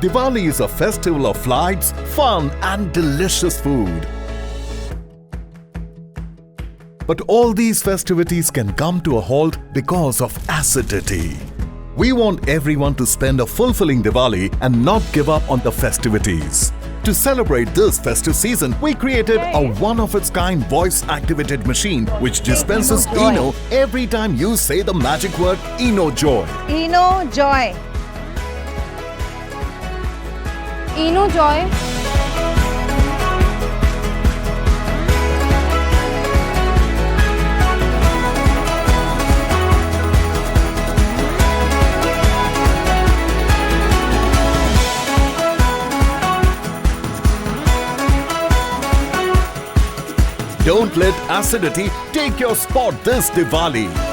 Diwali is a festival of lights, fun and delicious food. But all these festivities can come to a halt because of acidity. We want everyone to spend a fulfilling Diwali and not give up on the festivities. To celebrate this festive season, we created a one-of-its-kind voice-activated machine which dispenses Eno every time you say the magic word Enojoy. Enojoy. Enojoy. Don't let acidity take your spot this Diwali.